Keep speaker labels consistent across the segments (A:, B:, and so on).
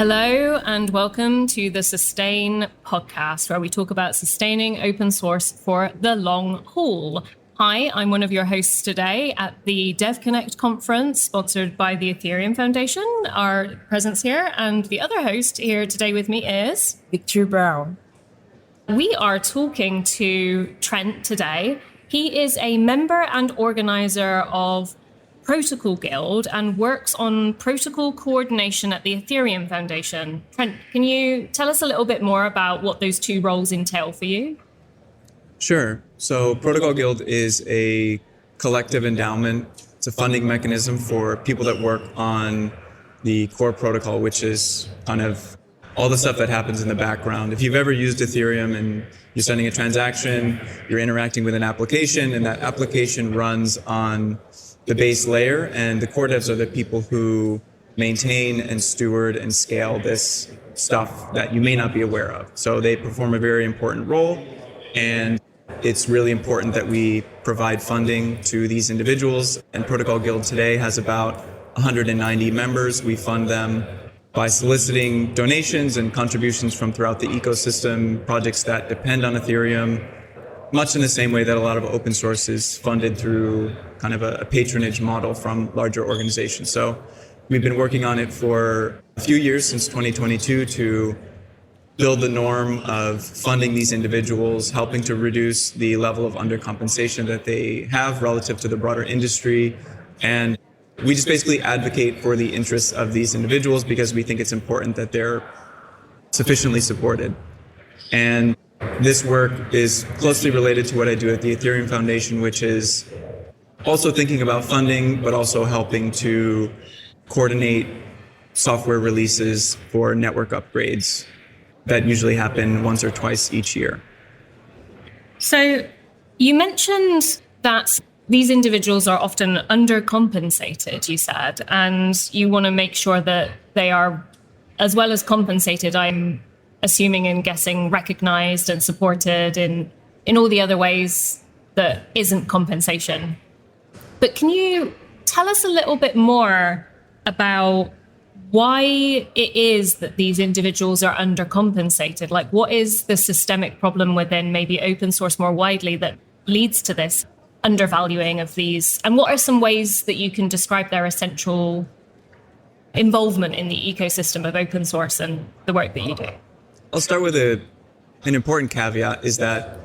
A: Hello and welcome to the Sustain podcast, where we talk about sustaining open source for the long haul. Hi, I'm one of your hosts today at the Devconnect conference sponsored by the Ethereum Foundation. Our presence here, and the other host here today with me is
B: Victor Brown.
A: We are talking to Trent today. He is a member and organizer of Protocol Guild and works on protocol coordination at the Ethereum Foundation. Trent, can you tell us a little bit more about what those two roles entail for you?
C: Sure. So Protocol Guild is a collective endowment. It's a funding mechanism for people that work on the core protocol, which is kind of all the stuff that happens in the background. If you've ever used Ethereum and you're sending a transaction, you're interacting with an application, and that application runs on the base layer, and the core devs are the people who maintain and steward and scale this stuff that you may not be aware of. So they perform a very important role, and it's really important that we provide funding to these individuals. And Protocol Guild today has about 190 members. We fund them by soliciting donations and contributions from throughout the ecosystem, projects that depend on Ethereum, much in the same way that a lot of open source is funded through kind of a patronage model from larger organizations. So we've been working on it for a few years, since 2022, to build the norm of funding these individuals, helping to reduce the level of undercompensation that they have relative to the broader industry. And we just basically advocate for the interests of these individuals because we think it's important that they're sufficiently supported. And this work is closely related to what I do at the Ethereum Foundation, which is also thinking about funding, but also helping to coordinate software releases for network upgrades that usually happen once or twice each year.
A: So you mentioned that these individuals are often undercompensated, you said, and you want to make sure that they are, as well as compensated, I'm assuming and guessing, recognized and supported in all the other ways that isn't compensation. But can you tell us a little bit more about why it is that these individuals are undercompensated? Like, what is the systemic problem within maybe open source more widely that leads to this undervaluing of these? And what are some ways that you can describe their essential involvement in the ecosystem of open source and the work that you do?
C: I'll start with an important caveat, is that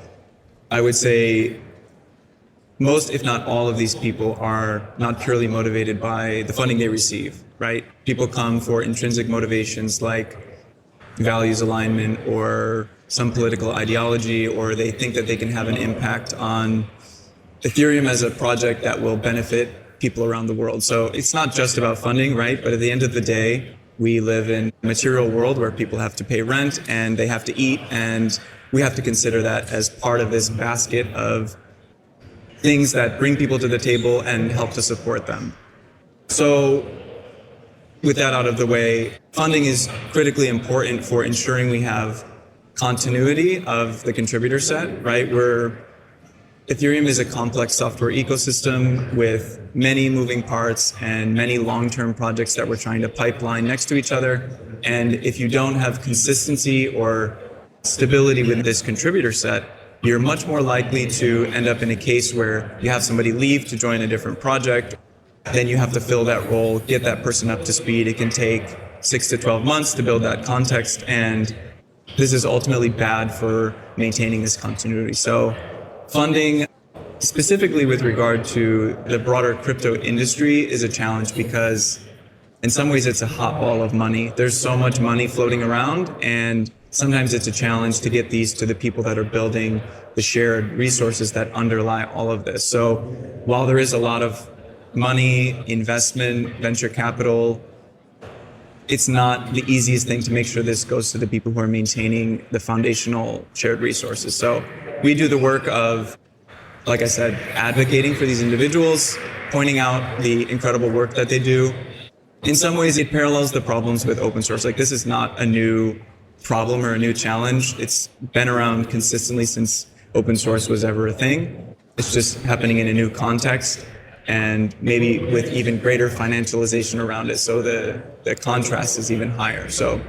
C: I would say most, if not all, of these people are not purely motivated by the funding they receive, right? People come for intrinsic motivations like values alignment or some political ideology, or they think that they can have an impact on Ethereum as a project that will benefit people around the world. So it's not just about funding, right? But at the end of the day, we live in a material world where people have to pay rent and they have to eat, and we have to consider that as part of this basket of things that bring people to the table and help to support them. So with that out of the way, funding is critically important for ensuring we have continuity of the contributor set, right? Ethereum is a complex software ecosystem with many moving parts and many long-term projects that we're trying to pipeline next to each other. And if you don't have consistency or stability with this contributor set, you're much more likely to end up in a case where you have somebody leave to join a different project. Then you have to fill that role, get that person up to speed. It can take 6 to 12 months to build that context. And this is ultimately bad for maintaining this continuity. So funding, specifically with regard to the broader crypto industry, is a challenge because in some ways it's a hot ball of money. There's so much money floating around, and sometimes it's a challenge to get these to the people that are building the shared resources that underlie all of this. So while there is a lot of money, investment, venture capital, it's not the easiest thing to make sure this goes to the people who are maintaining the foundational shared resources. So we do the work of, like I said, advocating for these individuals, pointing out the incredible work that they do. In some ways, it parallels the problems with open source. Like, this is not a new problem or a new challenge. It's been around consistently since open source was ever a thing. It's just happening in a new context. and maybe with even greater financialization around it. So the contrast is even higher. So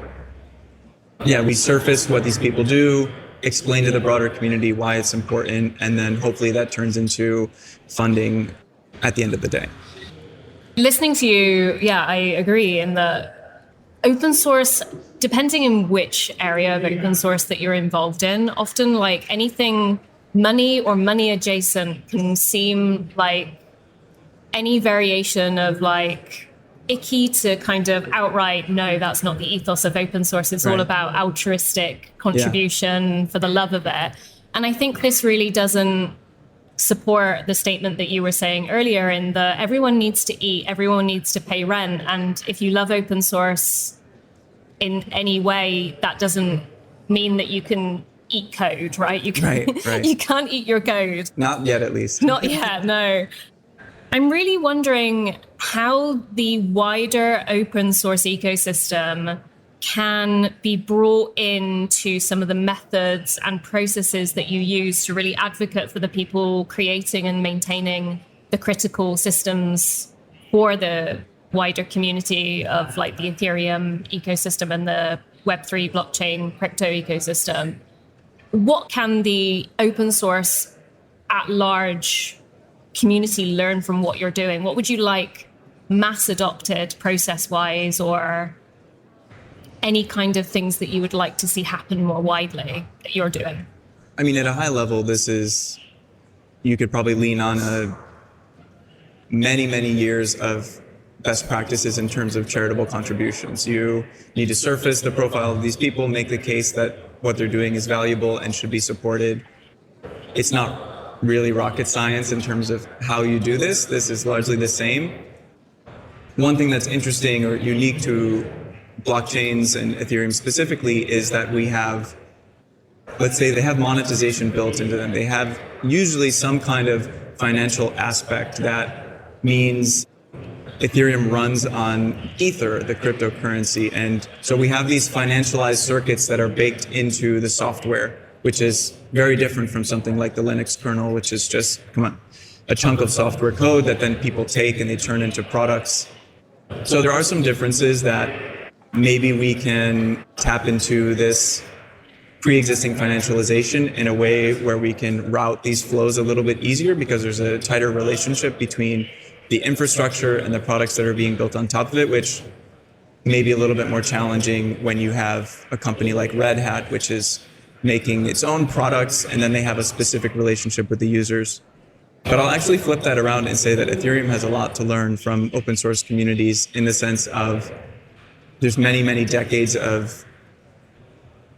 C: yeah, we surface what these people do, explain to the broader community why it's important, and then hopefully that turns into funding at the end of the day.
A: Listening to you, yeah, I agree in that open source, depending in which area of open source that you're involved in, often like anything money or money adjacent can seem like any variation of like icky to kind of outright, no, that's not the ethos of open source. It's all about altruistic contribution for the love of it. And I think this really doesn't support the statement that you were saying earlier in the everyone needs to eat, everyone needs to pay rent. And if you love open source in any way, that doesn't mean that you can eat code, right? You can, you can't eat your code.
C: Not yet, at least.
A: Not yet, no. I'm really wondering how the wider open source ecosystem can be brought into some of the methods and processes that you use to really advocate for the people creating and maintaining the critical systems for the wider community of like the Ethereum ecosystem and the Web3 blockchain crypto ecosystem. What can the open source at large community learn from what you're doing? What would you like mass adopted process-wise, or any kind of things that you would like to see happen more widely that you're doing?
C: I mean, at a high level, you could probably lean on many, many years of best practices in terms of charitable contributions. You need to surface the profile of these people, make the case that what they're doing is valuable and should be supported. It's not really rocket science in terms of how you do this. This is largely the same. One thing that's interesting or unique to blockchains and Ethereum specifically is that we have, let's say they have monetization built into them. They have usually some kind of financial aspect that means Ethereum runs on Ether, the cryptocurrency. And so we have these financialized circuits that are baked into the software, which is very different from something like the Linux kernel, which is just, a chunk of software code that then people take and they turn into products. So there are some differences that maybe we can tap into this pre-existing financialization in a way where we can route these flows a little bit easier because there's a tighter relationship between the infrastructure and the products that are being built on top of it, which may be a little bit more challenging when you have a company like Red Hat, which is making its own products and then they have a specific relationship with the users. But I'll actually flip that around and say that Ethereum has a lot to learn from open source communities in the sense of there's many, many decades of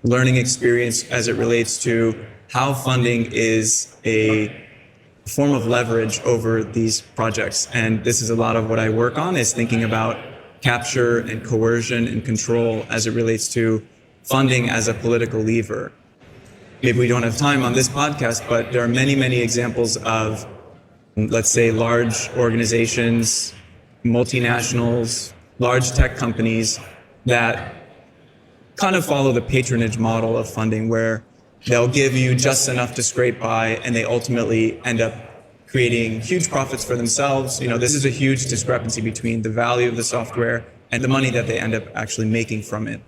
C: learning experience as it relates to how funding is a form of leverage over these projects. And this is a lot of what I work on, is thinking about capture and coercion and control as it relates to funding as a political lever. Maybe we don't have time on this podcast, but there are many, many examples of, let's say, large organizations, multinationals, large tech companies that kind of follow the patronage model of funding, where they'll give you just enough to scrape by and they ultimately end up creating huge profits for themselves. This is a huge discrepancy between the value of the software and the money that they end up actually making from it.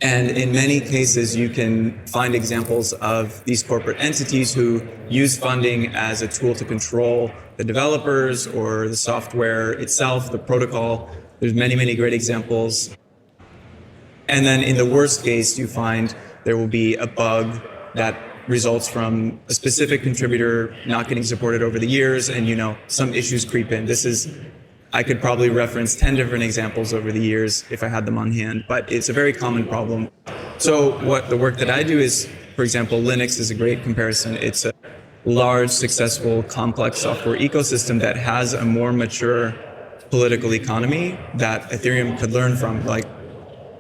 C: And in many cases, you can find examples of these corporate entities who use funding as a tool to control the developers or the software itself, the protocol. There's many, many great examples. And then in the worst case, you find there will be a bug that results from a specific contributor not getting supported over the years, and some issues creep in. I could probably reference 10 different examples over the years if I had them on hand, but it's a very common problem. So what the work that I do is, for example, Linux is a great comparison. It's a large, successful, complex software ecosystem that has a more mature political economy that Ethereum could learn from. Like,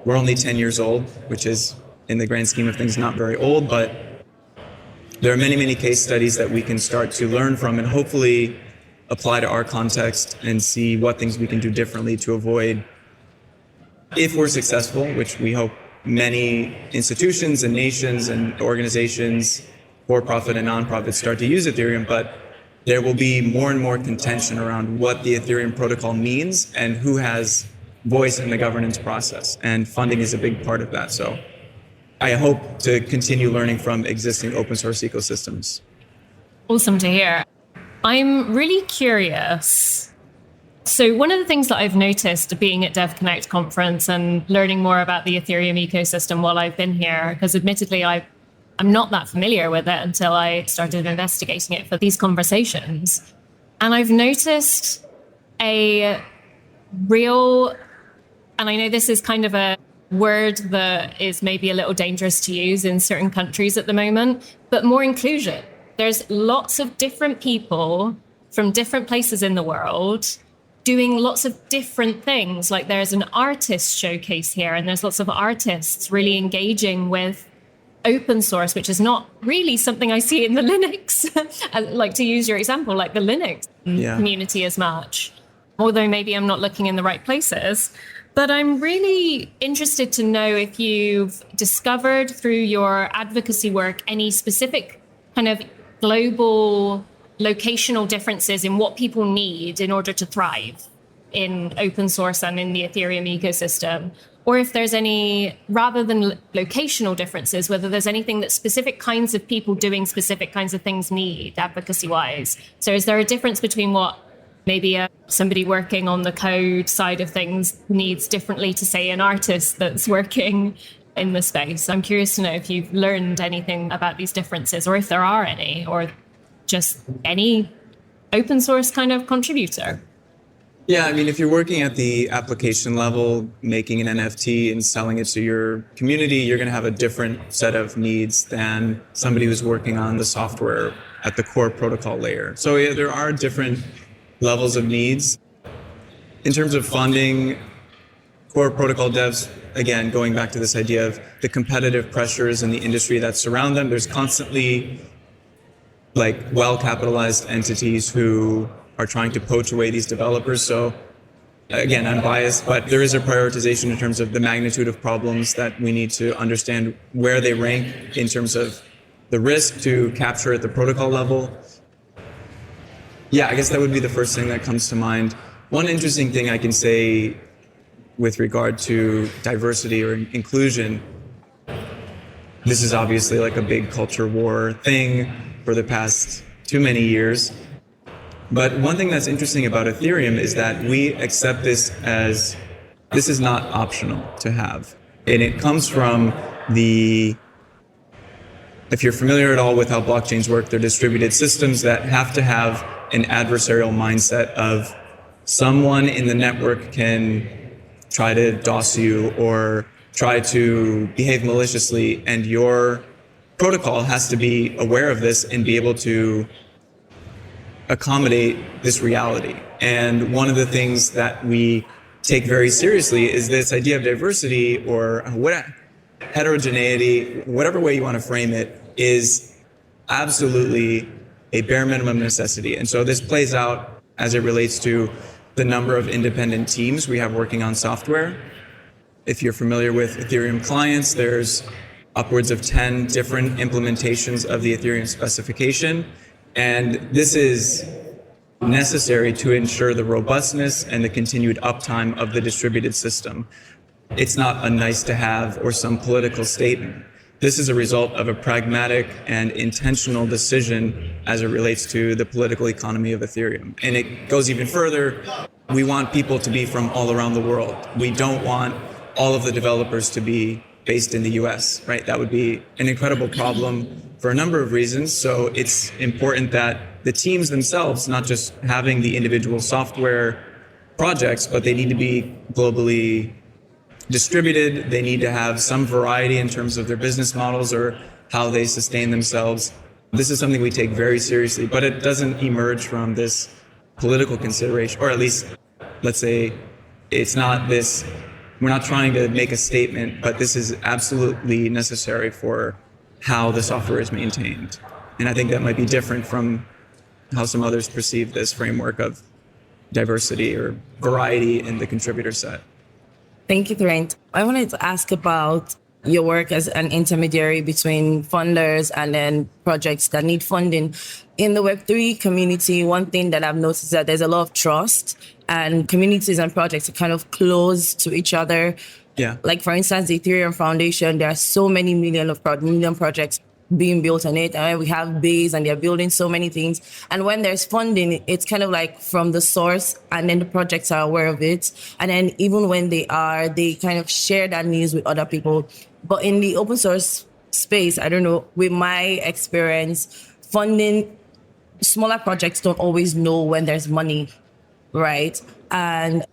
C: we're only 10 years old, which is, in the grand scheme of things, not very old, but there are many, many case studies that we can start to learn from and hopefully apply to our context and see what things we can do differently to avoid, if we're successful, which we hope many institutions and nations and organizations, for-profit and non-profit, start to use Ethereum. But there will be more and more contention around what the Ethereum protocol means and who has voice in the governance process. And funding is a big part of that. So I hope to continue learning from existing open source ecosystems.
A: Awesome to hear. I'm really curious. So one of the things that I've noticed being at Devconnect conference and learning more about the Ethereum ecosystem while I've been here, because admittedly I'm not that familiar with it until I started investigating it for these conversations. And I've noticed a real, and I know this is kind of a word that is maybe a little dangerous to use in certain countries at the moment, but more inclusion. There's lots of different people from different places in the world doing lots of different things. Like there's an artist showcase here, and there's lots of artists really engaging with open source, which is not really something I see in the Linux. I like to use your example, like the Linux community as much, although maybe I'm not looking in the right places. But I'm really interested to know if you've discovered through your advocacy work any specific kind of global locational differences in what people need in order to thrive in open source and in the Ethereum ecosystem, or if there's any, rather than locational differences, whether there's anything that specific kinds of people doing specific kinds of things need advocacy-wise. So is there a difference between what maybe somebody working on the code side of things needs differently to, say, an artist that's working in the space? I'm curious to know if you've learned anything about these differences, or if there are any, or just any open source kind of contributor.
C: Yeah, I mean, if you're working at the application level, making an NFT and selling it to your community, you're going to have a different set of needs than somebody who's working on the software at the core protocol layer. So yeah, there are different levels of needs. In terms of funding, core protocol devs, again, going back to this idea of the competitive pressures in the industry that surround them, there's constantly like well-capitalized entities who are trying to poach away these developers. So again, I'm biased, but there is a prioritization in terms of the magnitude of problems that we need to understand where they rank in terms of the risk to capture at the protocol level. Yeah, I guess that would be the first thing that comes to mind. One interesting thing I can say with regard to diversity or inclusion, this is obviously like a big culture war thing for the past too many years. But one thing that's interesting about Ethereum is that we accept this as, this is not optional to have. And it comes from if you're familiar at all with how blockchains work, they're distributed systems that have to have an adversarial mindset of someone in the network can try to DOS you or try to behave maliciously, and your protocol has to be aware of this and be able to accommodate this reality. And one of the things that we take very seriously is this idea of diversity, or heterogeneity, whatever way you want to frame it, is absolutely a bare minimum necessity. And so this plays out as it relates to the number of independent teams we have working on software. If you're familiar with Ethereum clients, there's upwards of 10 different implementations of the Ethereum specification. And this is necessary to ensure the robustness and the continued uptime of the distributed system. It's not a nice to have or some political statement. This is a result of a pragmatic and intentional decision as it relates to the political economy of Ethereum. And it goes even further. We want people to be from all around the world. We don't want all of the developers to be based in the US, right? That would be an incredible problem for a number of reasons. So it's important that the teams themselves, not just having the individual software projects, but they need to be globally distributed. They need to have some variety in terms of their business models or how they sustain themselves. This is something we take very seriously, but it doesn't emerge from this political consideration, or at least, let's say, it's not this, we're not trying to make a statement, but this is absolutely necessary for how the software is maintained. And I think that might be different from how some others perceive this framework of diversity or variety in the contributor set.
B: Thank you, Trent. I wanted to ask about you work as an intermediary between funders and then projects that need funding. In the Web3 community, one thing that I've noticed is that there's a lot of trust, and communities and projects are kind of close to each other.
C: Yeah.
B: Like, for instance, the Ethereum Foundation, there are so many million projects being built on it. And we have Base, and they're building so many things. And when there's funding, it's kind of like from the source, and then the projects are aware of it. And then even when they kind of share that news with other people. But in the open source space, I don't know, with my experience, funding, smaller projects don't always know when there's money, right? And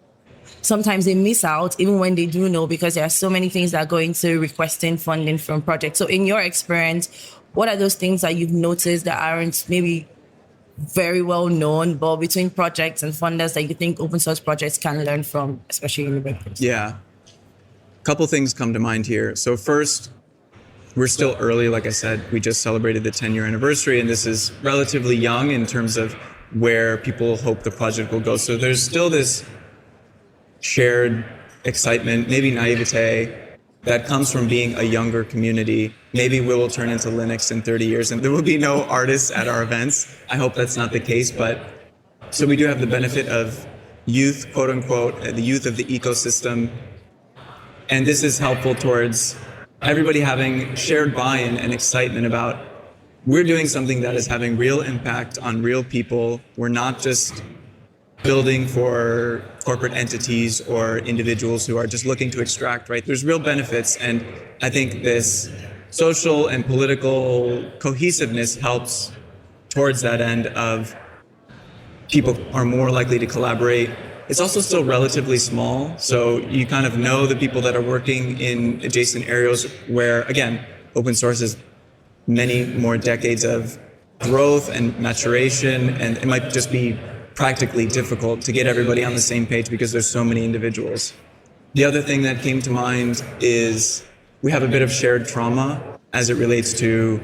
B: sometimes they miss out even when they do know, because there are so many things that go into requesting funding from projects. So in your experience, what are those things that you've noticed that aren't maybe very well known, but between projects and funders that you think open source projects can learn from, especially in the web?
C: Yeah. A couple things come to mind here. So first, we're still early. Like I said, we just celebrated the 10-year anniversary, and this is relatively young in terms of where people hope the project will go. So there's still this shared excitement, maybe naivete, that comes from being a younger community. Maybe we will turn into Linux in 30 years and there will be no artists at our events. I hope that's not the case, but so we do have the benefit of youth, quote unquote, the youth of the ecosystem. And this is helpful towards everybody having shared buy-in and excitement about we're doing something that is having real impact on real people. We're not just building for corporate entities or individuals who are just looking to extract, right? There's real benefits. And I think this social and political cohesiveness helps towards that end of people are more likely to collaborate. It's also still relatively small. So you kind of know the people that are working in adjacent areas where, again, open source is many more decades of growth and maturation, and it might just be practically difficult to get everybody on the same page because there's so many individuals. The other thing that came to mind is we have a bit of shared trauma as it relates to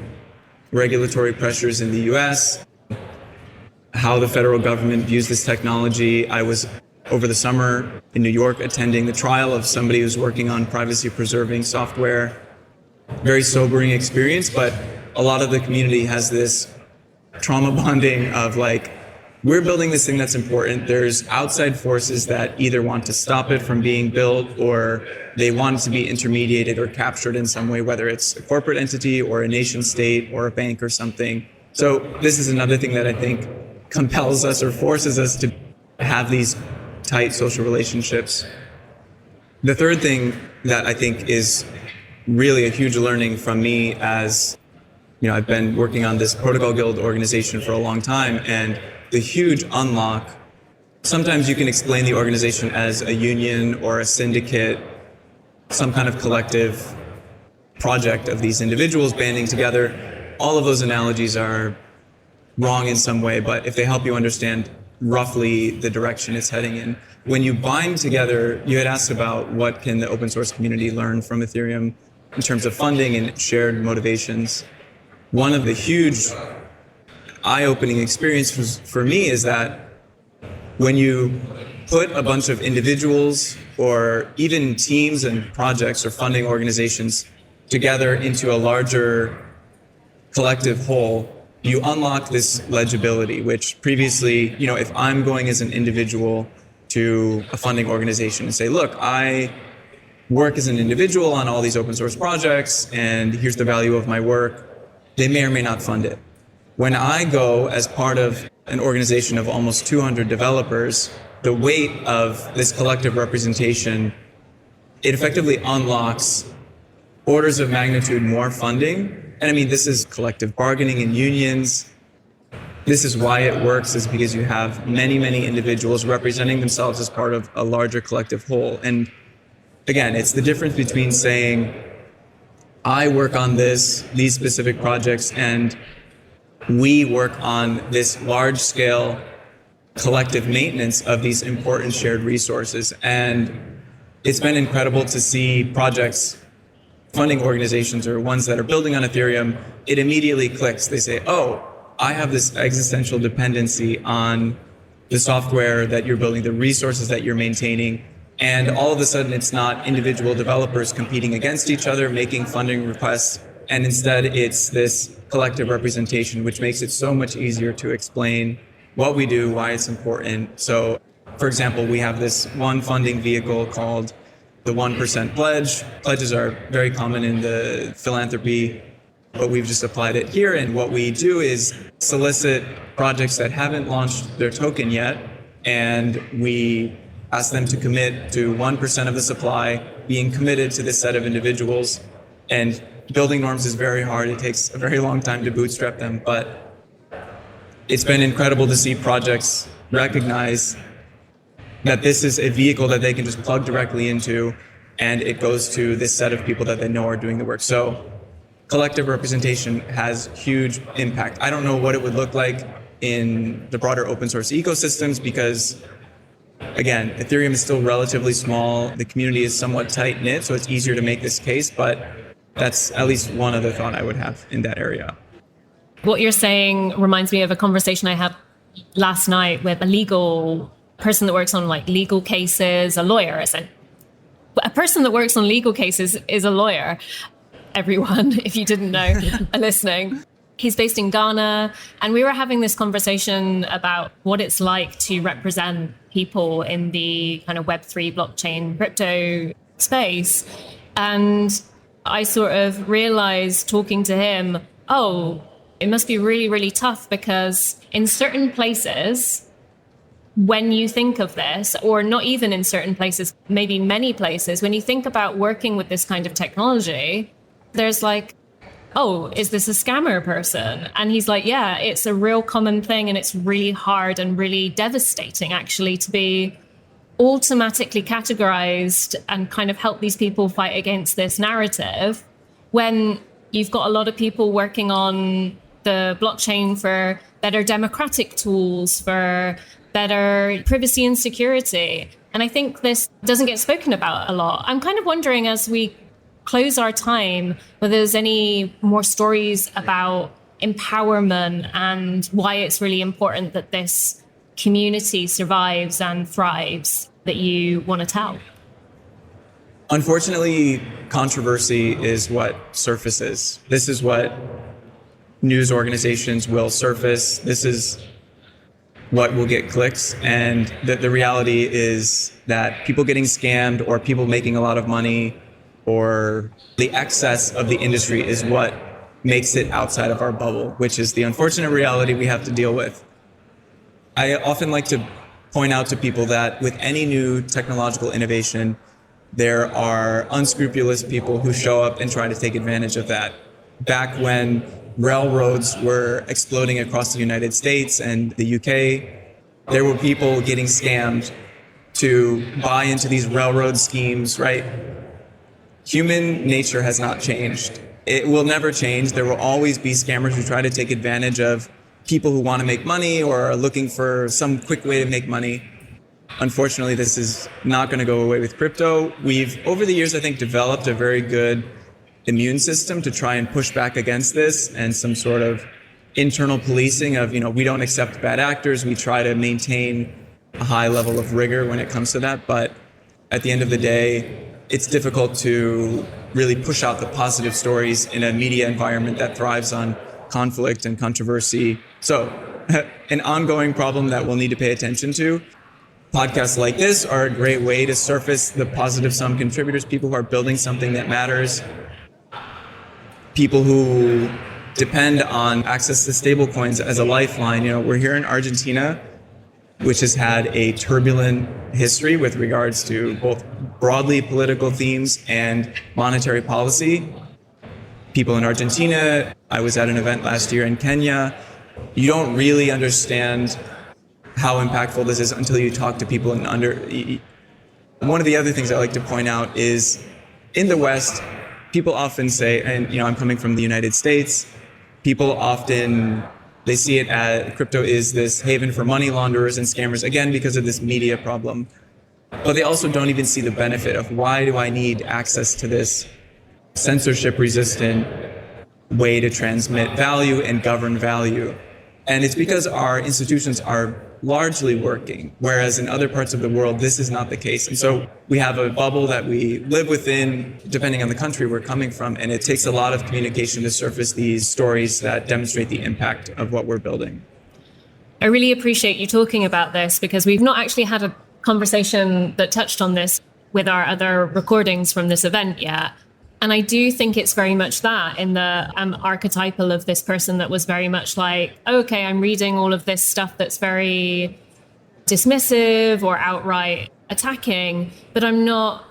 C: regulatory pressures in the US, how the federal government views this technology. I was over the summer in New York attending the trial of somebody who's working on privacy preserving software. Very sobering experience, but a lot of the community has this trauma bonding of like, we're building this thing that's important. There's outside forces that either want to stop it from being built or they want it to be intermediated or captured in some way, whether it's a corporate entity or a nation state or a bank or something. So this is another thing that I think compels us or forces us to have these tight social relationships. The third thing that I think is really a huge learning from me as, you know, I've been working on this Protocol Guild organization for a long time, and the huge unlock, sometimes you can explain the organization as a union or a syndicate, some kind of collective project of these individuals banding together. All of those analogies are wrong in some way, but if they help you understand roughly the direction it's heading in. When you bind together, you had asked about what can the open source community learn from Ethereum in terms of funding and shared motivations. One of the huge eye-opening experiences for me is that when you put a bunch of individuals or even teams and projects or funding organizations together into a larger collective whole, you unlock this legibility, which previously, you know, if I'm going as an individual to a funding organization and say, look, I work as an individual on all these open source projects, and here's the value of my work, they may or may not fund it. When I go as part of an organization of almost 200 developers, the weight of this collective representation, it effectively unlocks orders of magnitude more funding. And I mean, this is collective bargaining in unions. This is why it works, is because you have many, many individuals representing themselves as part of a larger collective whole. And again, it's the difference between saying, I work on these specific projects, and we work on this large scale collective maintenance of these important shared resources. And it's been incredible to see projects, funding organizations or ones that are building on Ethereum, it immediately clicks. They say, oh, I have this existential dependency on the software that you're building, the resources that you're maintaining. And all of a sudden, it's not individual developers competing against each other, making funding requests. And instead, it's this collective representation, which makes it so much easier to explain what we do, why it's important. So, for example, we have this one funding vehicle called the 1% Pledge. Pledges are very common in the philanthropy, but we've just applied it here. And what we do is solicit projects that haven't launched their token yet, and we ask them to commit to 1% of the supply, being committed to this set of individuals. And building norms is very hard. It takes a very long time to bootstrap them, but it's been incredible to see projects recognize that this is a vehicle that they can just plug directly into, and it goes to this set of people that they know are doing the work. So collective representation has huge impact. I don't know what it would look like in the broader open source ecosystems because, again, Ethereum is still relatively small. The community is somewhat tight-knit, so it's easier to make this case, but that's at least one other thought I would have in that area.
A: What you're saying reminds me of a conversation I had last night with a legal person that works on like legal cases, a lawyer. A person that works on legal cases is a lawyer. Everyone, if you didn't know, are listening. He's based in Ghana, and we were having this conversation about what it's like to represent people in the kind of Web3 blockchain crypto space. And I sort of realized talking to him, oh, it must be really, really tough because in certain places, when you think of this, or not even in certain places, maybe many places, when you think about working with this kind of technology, there's like, oh, is this a scammer person? And he's like, yeah, it's a real common thing. And it's really hard and really devastating, actually, to be automatically categorized and kind of help these people fight against this narrative when you've got a lot of people working on the blockchain for better democratic tools, for better privacy and security. And I think this doesn't get spoken about a lot. I'm kind of wondering, as we close our time, whether there's any more stories about empowerment and why it's really important that this community survives and thrives that you want to tell.
C: Unfortunately, controversy is what surfaces. This is what news organizations will surface. This is what will get clicks. And the reality is that people getting scammed or people making a lot of money or the excess of the industry is what makes it outside of our bubble, which is the unfortunate reality we have to deal with. I often like to point out to people that with any new technological innovation, there are unscrupulous people who show up and try to take advantage of that. Back when railroads were exploding across the United States and the UK, there were people getting scammed to buy into these railroad schemes, right? Human nature has not changed. It will never change. There will always be scammers who try to take advantage of people who want to make money or are looking for some quick way to make money. Unfortunately, this is not going to go away with crypto. We've, over the years, I think, developed a very good immune system to try and push back against this, and some sort of internal policing of, we don't accept bad actors. We try to maintain a high level of rigor when it comes to that. But at the end of the day, it's difficult to really push out the positive stories in a media environment that thrives on conflict and controversy. So an ongoing problem that we'll need to pay attention to. Podcasts like this are a great way to surface the positive sum contributors, people who are building something that matters, people who depend on access to stablecoins as a lifeline. We're here in Argentina, which has had a turbulent history with regards to both broadly political themes and monetary policy. People in Argentina, I was at an event last year in Kenya. You don't really understand how impactful this is until you talk to people in One of the other things I like to point out is in the West, people often say, and I'm coming from the United States, people often, they see it as crypto is this haven for money launderers and scammers, again, because of this media problem. But they also don't even see the benefit of why do I need access to this censorship-resistant way to transmit value and govern value. And it's because our institutions are largely working, whereas in other parts of the world, this is not the case. And so we have a bubble that we live within, depending on the country we're coming from. And it takes a lot of communication to surface these stories that demonstrate the impact of what we're building.
A: I really appreciate you talking about this, because we've not actually had a conversation that touched on this with our other recordings from this event yet. And I do think it's very much that, in the archetypal of this person that was very much like, okay, I'm reading all of this stuff that's very dismissive or outright attacking, but I'm not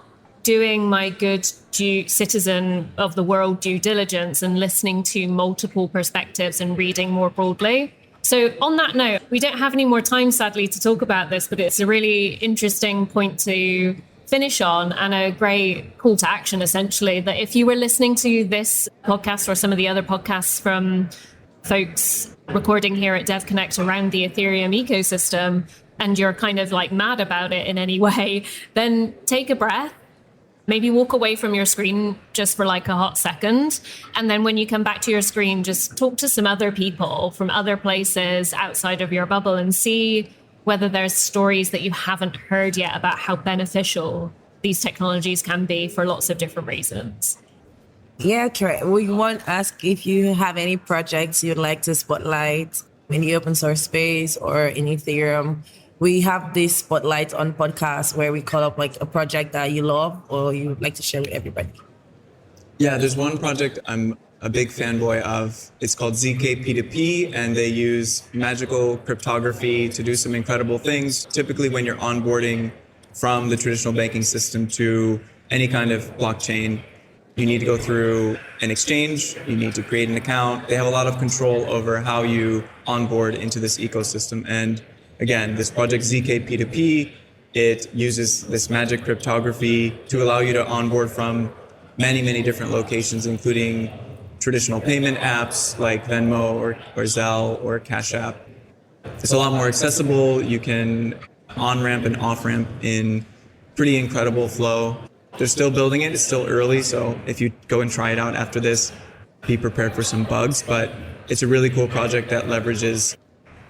A: doing my good citizen of the world due diligence and listening to multiple perspectives and reading more broadly. So on that note, we don't have any more time, sadly, to talk about this, but it's a really interesting point to finish on, and a great call to action, essentially, that if you were listening to this podcast or some of the other podcasts from folks recording here at Devconnect around the Ethereum ecosystem, and you're kind of like mad about it in any way, then take a breath, maybe walk away from your screen just for like a hot second. And then when you come back to your screen, just talk to some other people from other places outside of your bubble and see whether there's stories that you haven't heard yet about how beneficial these technologies can be for lots of different reasons.
B: Yeah, correct. We want to ask if you have any projects you'd like to spotlight in the open source space or in Ethereum. We have this spotlight on podcasts where we call up like a project that you love or you'd like to share with everybody.
C: Yeah, there's one project I'm a big fanboy of. It's called ZK P2P, and they use magical cryptography to do some incredible things. Typically, when you're onboarding from the traditional banking system to any kind of blockchain, you need to go through an exchange, you need to create an account. They have a lot of control over how you onboard into this ecosystem. And again, this project ZK P2P, it uses this magic cryptography to allow you to onboard from many, many different locations, including traditional payment apps like Venmo or Zelle or Cash App. It's a lot more accessible. You can on-ramp and off-ramp in pretty incredible flow. They're still building it. It's still early. So if you go and try it out after this, be prepared for some bugs. But it's a really cool project that leverages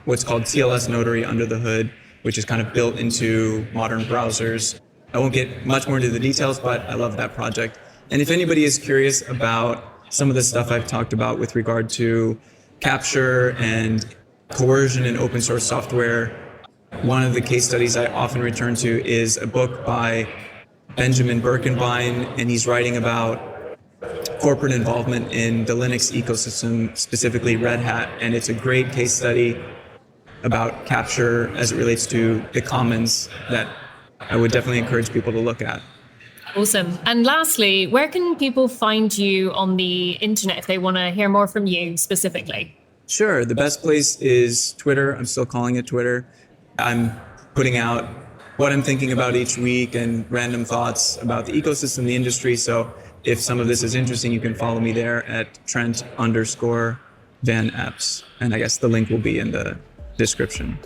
C: what's called TLS Notary under the hood, which is kind of built into modern browsers. I won't get much more into the details, but I love that project. And if anybody is curious about some of the stuff I've talked about with regard to capture and coercion in open source software, one of the case studies I often return to is a book by Benjamin Birkinbine, and he's writing about corporate involvement in the Linux ecosystem, specifically Red Hat. And it's a great case study about capture as it relates to the commons that I would definitely encourage people to look at.
A: Awesome. And lastly, where can people find you on the internet if they want to hear more from you specifically?
C: Sure. The best place is Twitter. I'm still calling it Twitter. I'm putting out what I'm thinking about each week and random thoughts about the ecosystem, the industry. So if some of this is interesting, you can follow me there at Trent_Van Epps. And I guess the link will be in the description.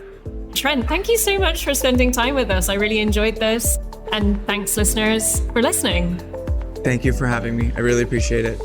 A: Trent, thank you so much for spending time with us. I really enjoyed this. And thanks, listeners, for listening.
C: Thank you for having me. I really appreciate it.